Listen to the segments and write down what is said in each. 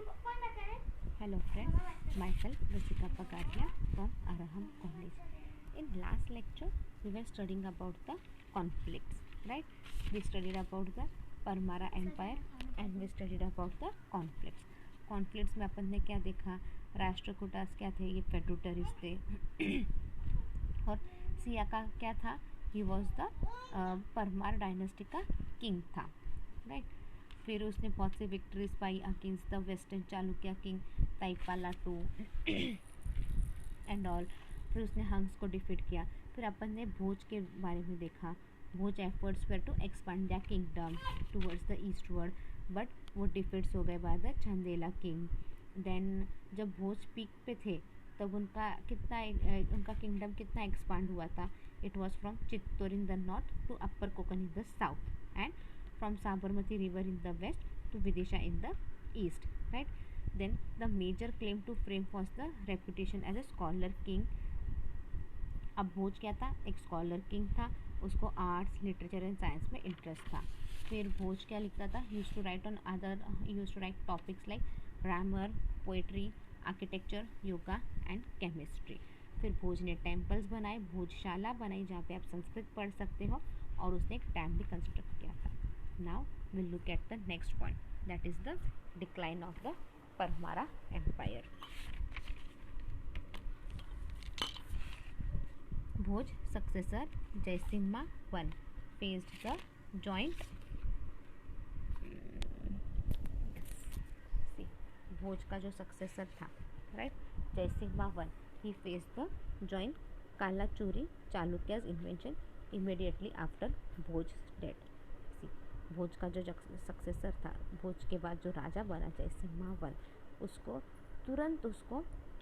Hello friends, myself Rasika Pagadia from Araham College. In last lecture, we were studying about the conflicts, right? We studied about the Paramara empire and we studied about the conflicts. Conflicts में अपन ने क्या देखा, राष्ट्रकूटास क्या थे, ये फेडरेटरीज थे. और सिया का क्या था, he was the Paramar dynasty का किंग था, राइट. फिर उसने बहुत सी विक्ट्रीज पाई against the western Chalukya king Taipala two and all. फिर उसने हंस को डिफीट किया. फिर अपन ने भोज के बारे में देखा. Bhoj efforts were to expand the kingdom towards the eastward, but वो डिफीट्स हो गए by the Chandela king. Then जब भोज पीक पे थे तब उनका किंगडम कितना एक्सपांड हुआ था. It was from Chittor in the north to upper Konkan in the south and from Sabarmati river in the west to Vidisha in the east, right. Then the major claim to fame was the reputation as a scholar king. अब भोज क्या था, एक scholar king था. उसको arts, literature and science में interest था. फिर भोज क्या लिखता था, use to write topics like grammar, poetry, architecture, yoga and chemistry. फिर भोज ने टेम्पल्स बनाए, भोजशाला बनाई जहाँ पे आप संस्कृत पढ़ सकते हो, और उसने एक डैम भी कंस्ट्रक्ट किया था. Now we'll look at the next point, that is the decline of the Parmara Empire. Bhoj successor Jaisimha I faced the joint भोज का जो सक्सेसर था, right, Jayasimha I, he faced the joint Kalachuri Chalukya's invention immediately after Bhoj's death. भोज का जो successor था, भोज के बाद जो राजा बना जयसिम्हा I, उसको तुरंत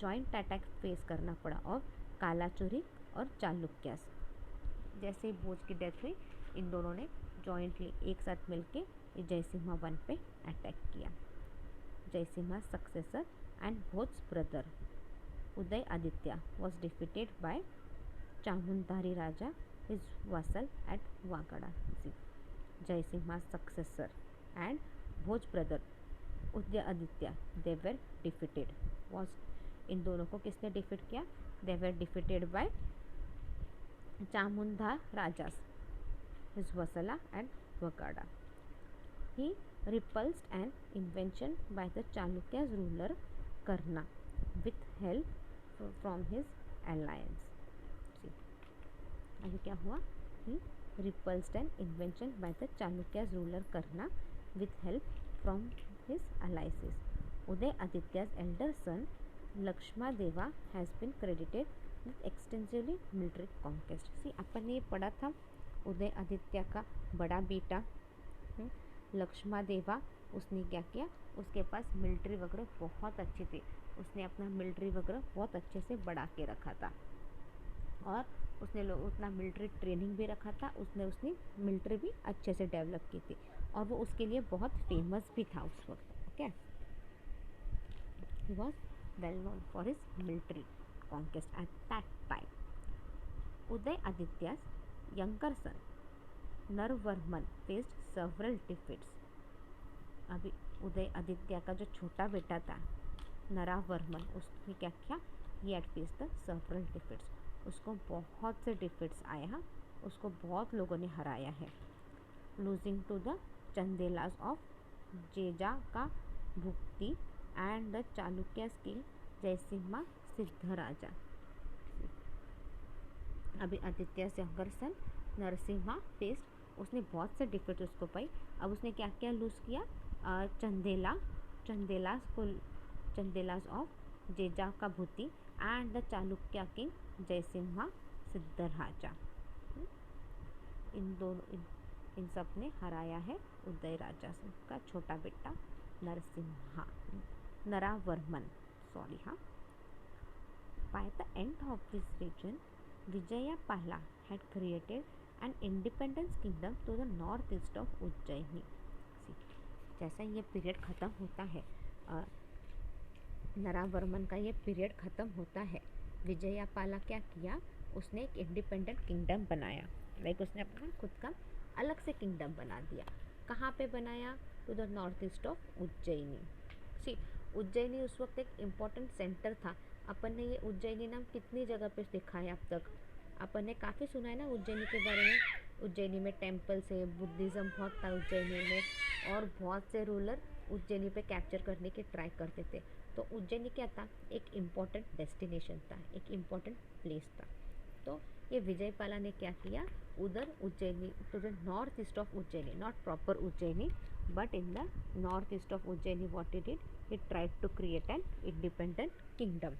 जॉइंट अटैक फेस करना पड़ा और कालाचुरी और चालुक्यास. जैसे भोज की डेथ हुई, इन दोनों ने जॉइंटली एक साथ मिलके जयसिम्हा I पे अटैक किया. Jayasimha successor and Bhoj brother Uday Aditya was defeated by Chamundari Raja his vassal at Vagada. Jaisimha's successor and Bhoj brother Uday Aditya, they were defeated. Was इन दोनों को किसने डिफीट किया? They were defeated by Chamunda Raja's, his vassal and Vagada. He repulsed an invasion by the Chalukya's ruler Karna with help from his alliance. See, अभी क्या हुआ? He repulsed an invasion by the Chalukya's ruler Karna with help from his allies. Uday Aditya's elder son Lakshmadeva has been credited with extensively military conquest. See, अपन ने पढ़ा था उदय आदित्य का बड़ा बेटा लक्ष्मदेवा, उसने क्या किया, उसके पास मिलिट्री वगैरह बहुत अच्छी थी. उसने अपना मिलिट्री वगैरह बहुत अच्छे से बढ़ा के रखा था और उसने उतना मिलिट्री ट्रेनिंग भी रखा था. उसने मिलिट्री भी अच्छे से डेवलप की थी और वो उसके लिए बहुत फेमस भी था उस वक्त. Okay, he was well known for his military conquest at that time. Uday Aditya's younger son Naravarman faced several defeats. अभी उदय आदित्य का जो छोटा बेटा था नरावर्मन, उसने क्या किया, he had faced the several defeats. उसको बहुत से डिफीट्स आए हैं, उसको बहुत लोगों ने हराया है. Losing to the Chandelas of Jejakabhukti and the Chalukyas king Jayasimha Siddharaja. अभी Aditya younger son Narasimha faced, उसने बहुत से डिफीट उसको पाई. अब उसने क्या क्या लूज किया, Chandelas of Jejakabhukti and the Chalukya king Jayasimha Siddharaja. इन सब ने हराया है उदय राजा का छोटा बेटा नरावर्मन. सॉरी, हाँ. By the end of this region Vijayapala had created an independence kingdom to the north east of Ujjaini. जैसा ये पीरियड ख़त्म होता है, नरावर्मन का ये पीरियड ख़त्म होता है, विजयपाला क्या किया, उसने एक इंडिपेंडेंट किंगडम बनाया. लाइक उसने अपना खुद का अलग से किंगडम बना दिया. कहाँ पे बनाया? To the north east of Ujjaini. See, Ujjaini उस वक्त एक इम्पॉर्टेंट सेंटर था। अपन ने ये उज्जैनी नाम कितनी जगह पे देखा है अब तक, अपन ने काफ़ी सुना है ना उज्जैनी के बारे में। उज्जैनी में टेम्पल्स है, बुद्धिज़्म बहुत था उज्जैनी में, और बहुत से रूलर उज्जैनी पे कैप्चर करने की ट्राई करते थे। तो उज्जैनी क्या था, एक इम्पॉर्टेंट डेस्टिनेशन था, एक इम्पॉर्टेंट प्लेस था। तो ये विजयपाला ने क्या किया, उधर उज्जैनी, तो the north east of Ujjaini, not proper Ujjaini but in the north east of Ujjaini what he did, he tried to create an independent kingdom,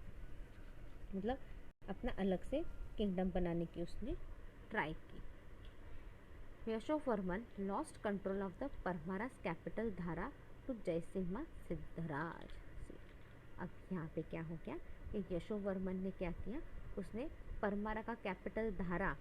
मतलब अपना अलग से किंगडम बनाने की उसने ट्राई की। Yashovarman lost control of the Paramaras capital Dhara to Jayasimha Siddharaj. अब यहाँ पे क्या हो गया कि यशोवर्मन ने क्या किया, उसने परमारा का कैपिटल धारा,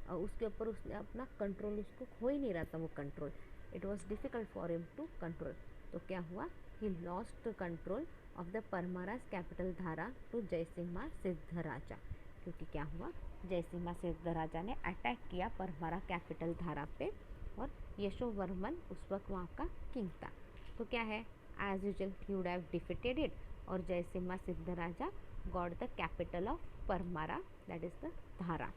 और उसके ऊपर उसने अपना कंट्रोल, उसको हो ही नहीं रहा था वो control, it was difficult for him to control. तो क्या हुआ, he lost control of the Paramaras capital Dhara to Jayasimha Siddharaja, क्योंकि क्या हुआ, जयसिम्हा सिद्धराजा ने अटैक किया परमारा कैपिटल धारा पे, और यशोवर्मन उस वक्त वहाँ का किंग था। तो क्या है, as usual he would have defeated it, और Jayasimha Siddharaja got the capital of Paramara, that is the Dhara.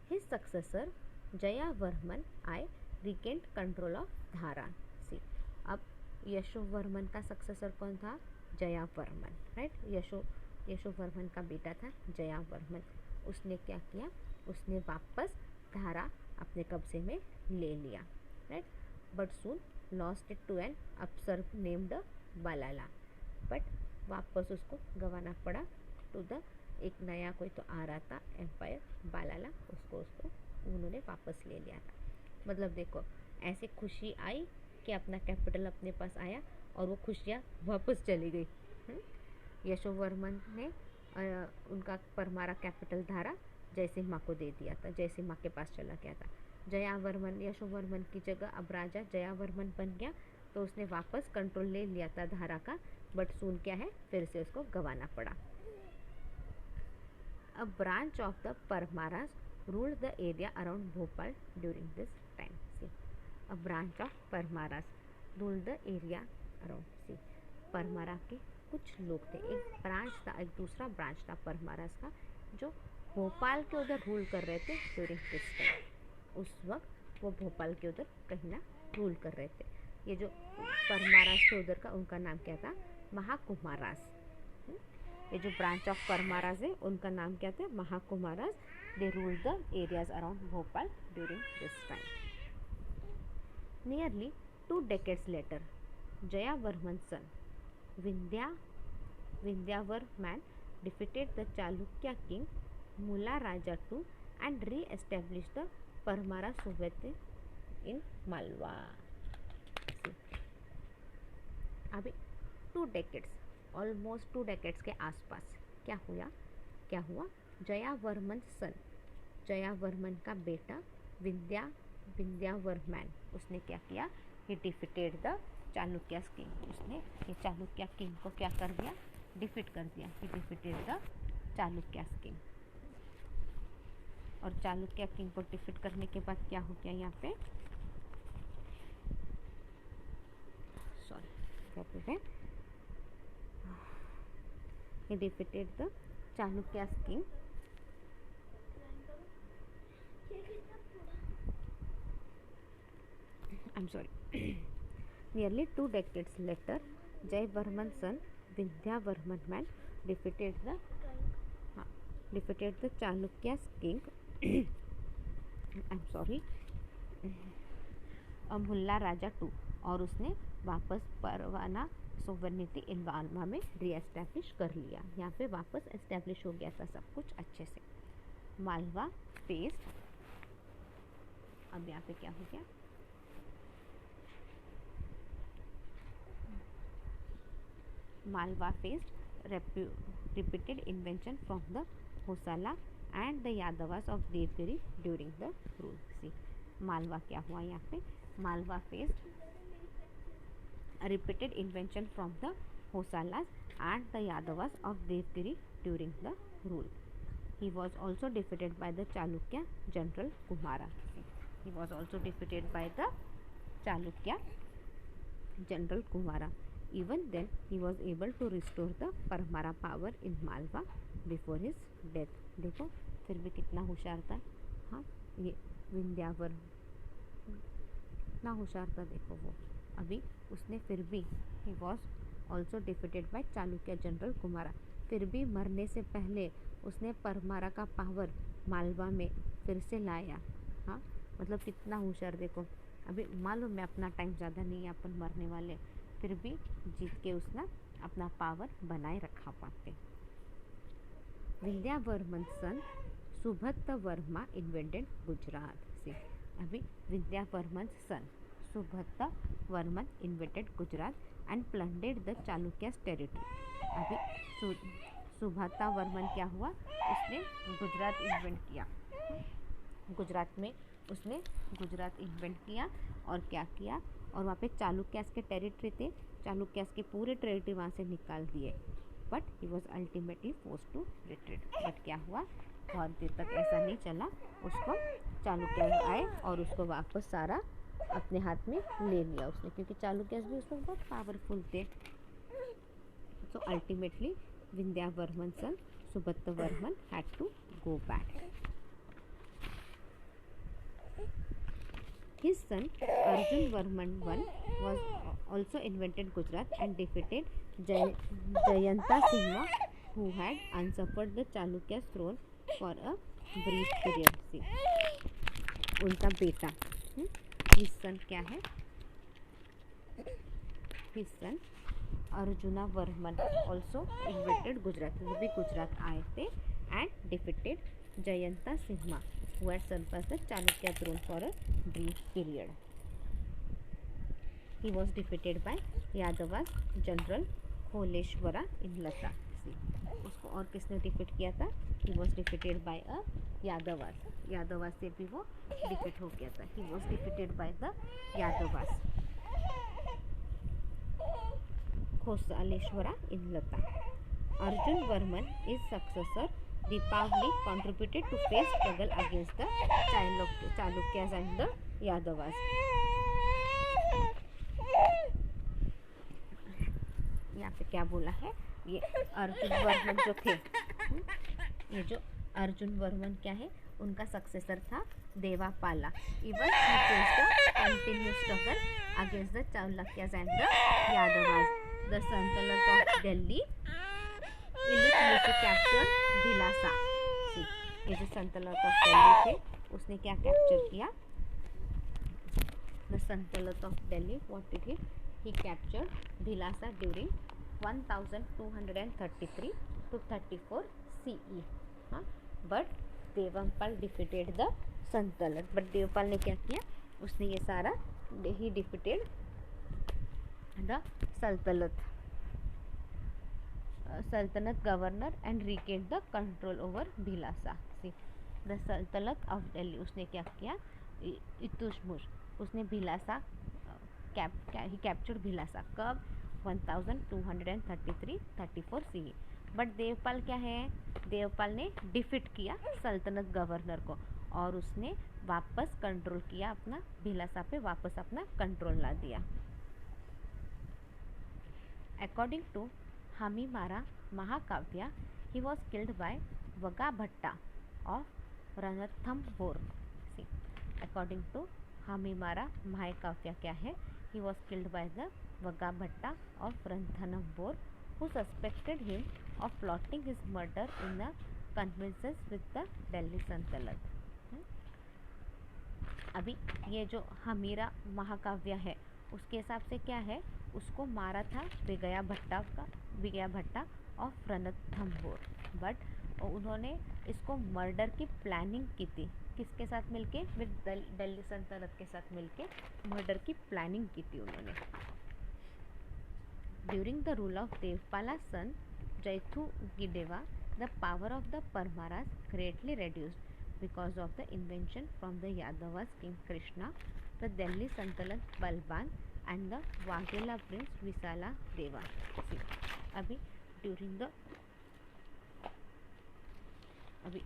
His successor Jayavarman I regained control of Dhara. See, अब यशोवर्मन का सक्सेसर कौन था, जयावर्मन, राइट। यशोवर्मन का बेटा था जयावर्मन। उसने क्या किया, उसने वापस धारा अपने कब्जे में ले लिया, right, but soon lost it to an अफसर नेम्ड बालाला, बट वापस उसको गंवाना पड़ा टू द, एक नया कोई तो आ रहा था एम्पायर बालाला, उसको उन्होंने वापस ले लिया था। मतलब देखो, ऐसे खुशी आई कि अपना कैपिटल अपने पास आया और वो खुशियाँ वापस चली गई। यशोवर्मन ने उनका परमारा कैपिटल धारा जयसिम्हा को दे दिया था, जयसिम्हा के पास चला गया था। जयावर्मन, यशोवर्मन की जगह अब राजा जयावर्मन बन गया, तो उसने वापस कंट्रोल ले लिया था धारा का, बट सून क्या है, फिर से उसको गंवाना पड़ा। A branch of the Parmaras ruled the area around Bhopal during this time. See, a branch of Parmaras ruled the area around. See, परमारा के कुछ लोग थे, एक ब्रांच था, एक दूसरा ब्रांच था परमारास का, जो भोपाल के उधर रूल कर रहे थे ड्यूरिंग दिस टाइम। उस वक्त वो भोपाल के उधर कहीं ना रूल कर रहे थे। ये जो परमारास थे उधर का, उनका नाम क्या था, महाकुमारास। ये जो ब्रांच ऑफ परमारास है उनका नाम क्या था, Mahakumaras. They rule the areas around Bhopal during this time. Nearly 2 decades later Jayavarman son Vindhyavarman defeated the Chalukya king Mula Raja two and re establish the Paramara Soviet in Malwa. अभी 2 decades, ऑलमोस्ट 2 decades के आसपास क्या हुआ, जयावर्मन सन, जयावर्मन का बेटा विंध्यावर्मन, उसने क्या किया, ही डिफीटेड द चालुक्य किंग। उसने ये चालुक्य किंग को क्या कर दिया, डिफीट कर दिया। ही डिफीटेड द चालुक्य किंग, और चालुक्य किंग को डिफीट करने के बाद क्या हो गया, यहाँ पे he defeated the Chalukya's king. I'm sorry. Nearly 2 decades later, Jayvarman's son Vindhyavarman defeated the Chalukya's king. I'm sorry. Mularaja two, और उसने वापस परवाना सोवर्निटी इन मालवा में रीएस्टैब्लिश कर लिया। यहाँ पे वापस एस्टैब्लिश हो गया था सब कुछ अच्छे से। मालवा फेस्ड, अब यहाँ पे क्या हो गया, Malwa faced repeated invention from the Hoysala and the Yadavas of Devagiri during the rule. See, Malwa क्या हुआ, यहाँ पे Malwa faced repeated invention from the Hosalas and the Yadavas of Devgiri during the rule. He was also defeated by the Chalukya general Kumara. He was also defeated by the Chalukya General Kumara. Even then, he was able to restore the Parmara power in Malwa before his death. देखो फिर भी कितना होशियार था. हाँ, ये विंध्यावर कितना होशियार था देखो वो. अभी उसने फिर भी he was also defeated by Chalukya general Kumara. फिर भी मरने से पहले उसने परमारा का पावर मालवा में फिर से लाया. हाँ, मतलब कितना होशियार देखो. अभी मालूम है अपना टाइम ज़्यादा नहीं है, अपन मरने वाले, फिर भी जीत के उसने अपना पावर बनाए रखा पाते. विंध्यावर्मन सन सुभद्र वर्मा इन्वेंटेड गुजरात से. अभी Vindhyavarman son Subhadra Varman invented Gujarat and plundered the Chalukyas territory. अभी सुभद्र वर्मन क्या हुआ, उसने गुजरात इन्वेंट किया. गुजरात में उसने गुजरात इन्वेंट किया और क्या किया, और वहाँ पे चालुक्यास के टेरिटरी थे, चालुक्यास के पूरे टेरिटरी वहाँ से निकाल दिए. But he was ultimately force to retreat. But क्या हुआ, बहुत देर तक ऐसा नहीं चला, उसको चालुक्य आए और उसको वापस सारा अपने हाथ में ले लिया उसने, क्योंकि चालुक्यास भी उसमें बहुत पावरफुल थे. So ultimately Vindhyavarman son Subhadra Varman had to go back. His son Arjun Varman I was also invented Gujarat and defeated Jayanta Singha, who had usurped the Chalukya's throne for a brief period. See, उनका बेटा, his son क्या है, his son arjuna Varman also invented Gujarat. वो भी गुजरात आए थे and defeated Jayanta Singha, who had surpassed the Chalukya throne for a brief period. He was defeated by Yadavas General Kholeshwara in Lata. See, उसको और किसने defeat किया था, he was defeated by a Yadavas. Yadavas से भी वो defeat हो गया था. he was defeated by the Yadavas. Kholeshwara in Lata. Arjun Varman is successor Deepavali contributed to face struggle against the Chalukyas and the Yadavas. यहाँ पे क्या बोला है, ये अर्जुन वर्मन जो थे, ये जो अर्जुन वर्मन क्या है, उनका सक्सेसर था Devapala. Even he faced the continuous struggle against the Chalukyas and the Yadavas. The sultanate of Delhi capture Bhilasa. ये जो सल्तनत ऑफ दिल्ली थे, उसने क्या कैप्चर किया, the sultanate of Delhi, what did he captured Bhilasa during 1233 to 34 CE. हाँ, but Devpal defeated the sultanate. But Devpal ने क्या किया, उसने ये सारा, he defeated the sultanate governor and regain the control over Bhilasa. See, the sultanate of Delhi, उसने क्या किया, इतुशमुश, उसने भिलासा ही कैप्चर्ड भिलासा कब, 1233-34 CE. बट देवपाल क्या है, देवपाल ने डिफीट किया सल्तनत गवर्नर को और उसने वापस कंट्रोल किया अपना, भिलासा पे वापस अपना कंट्रोल ला दिया. According to Hamimara Mahakavya, he was killed by Vagabhatta of Ranthambore. See, according to Hamimara Mahakavya क्या है, he was killed by the Vagabhatta of Ranthambore, who suspected him of plotting his murder in the conversations with the Delhi Sultanate. अभी ये जो हमीरा महाकाव्य है, उसके हिसाब से क्या है, उसको मारा था विजया भट्टा ऑफ रणथंबोर. बट उन्होंने इसको मर्डर की प्लानिंग की थी, किसके साथ मिलके, विद दिल्ली सल्तनत के साथ मिलके मर्डर की प्लानिंग की थी उन्होंने. During the rule of Devapala son Jaitugideva, the power of the Paramaras greatly reduced because of the invention from the Yadavas king Krishna, the Delhi Sultanate Balban and the Waghela prince Visala Deva. See, अभी during the, अभी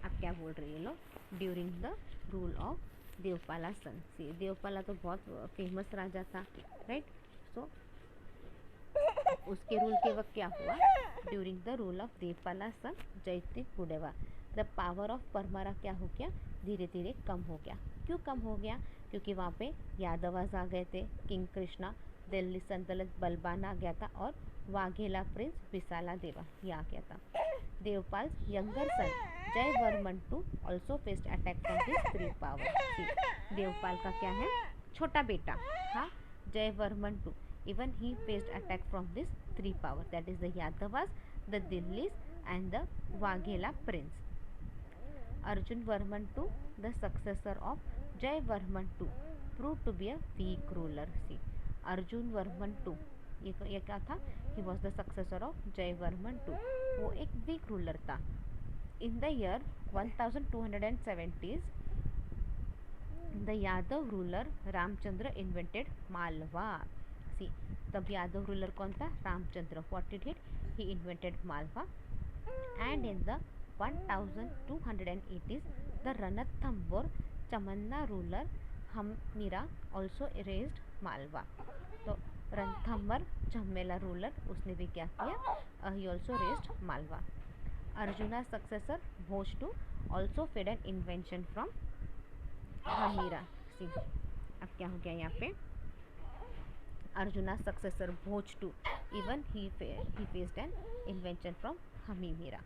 आप क्या बोल रही है लोग, during the rule of Devapala son. See Devapala तो बहुत फेमस राजा था, राइट। सो उसके रूल के वक्त क्या हुआ, during the rule of Devapala son Jaitugideva the power of Paramara क्या हो गया, धीरे धीरे कम हो गया। क्यों कम हो गया, क्योंकि वहाँ पे यादवास आ गए थे, किंग कृष्णा, दिल्ली सल्तनत बलबान आ गया था और वाघेला प्रिंस विशाला देवा ये आ गया था। Devapala younger son Jayavarman two also faced attack from his 3 power. Devapala का क्या है, छोटा बेटा, हाँ, Jayavarman two, even he faced attack from this 3 power, that is the Yadavas, the Dillis and the Waghela prince. Arjun Varman II, the successor of Jayvarman II, proved to be a weak ruler. See, Arjun Varman II ये क्या था, he was the successor of Jayvarman II, वो एक weak ruler था। In the year 1270s, the Yadav ruler Ramchandra invented Malwa. तब Yadav ruler कौन था, Ramachandra. What did he invented Malwa. And in the 1280s the Ranthambore Chahamana ruler Hammira also raised Malwa. तो Ranthambore Chahamana ruler उसने भी क्या किया, he also raised Malwa. Arjuna successor Bhoj two also fed an invention from Hammira. See अब क्या हो गया यहाँ पे, Arjuna's successor Bhoj too, even he faced an invention from Hamimira.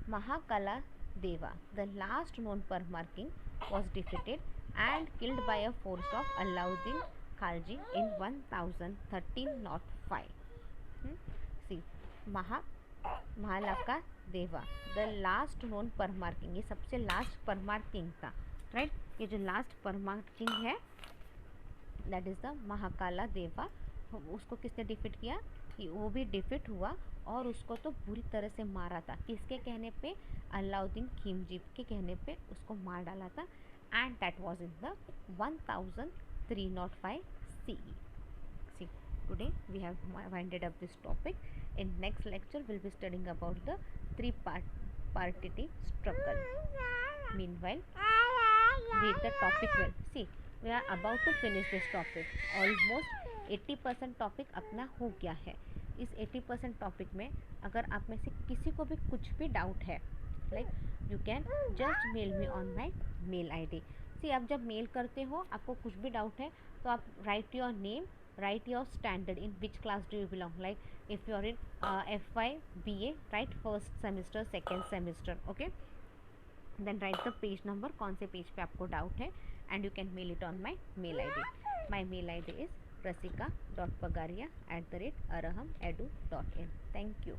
Mahakala Deva, the last known Parmar king, was defeated and killed by a force of Alauddin Khalji in 1305. See, Mahalaka Deva, the last known Parmar king, ये सबसे last Parmar king था, right. ये जो last Parmar king है that is the महाकाला देवा। उसको किसने defeat किया, वो भी डिफीट हुआ और उसको तो बुरी तरह से मारा था। किसके कहने पे, अलाउद्दीन खिलजी के कहने पे उसको मार डाला था। And that was in the 1305 CE. See, today we have winded up this topic. In next lecture we'll be studying about the tripartite struggle. Meanwhile, read the topic well. See, we are about to finish this topic. Almost 80% topic अपना हो गया है। इस 80% topic में अगर आप में से किसी को भी कुछ भी डाउट है, like you can just mail me on my mail ID. See आप जब मेल करते हो आपको कुछ भी डाउट है तो आप right your name, write your standard, in which class do you belong, like if you are in FY BA, write first semester, second semester, okay, then write the page number, कौन से page पे आपको doubt है, and you can mail it on my mail ID. My mail ID is rasika.pagaria@arahamedu.in. Thank you.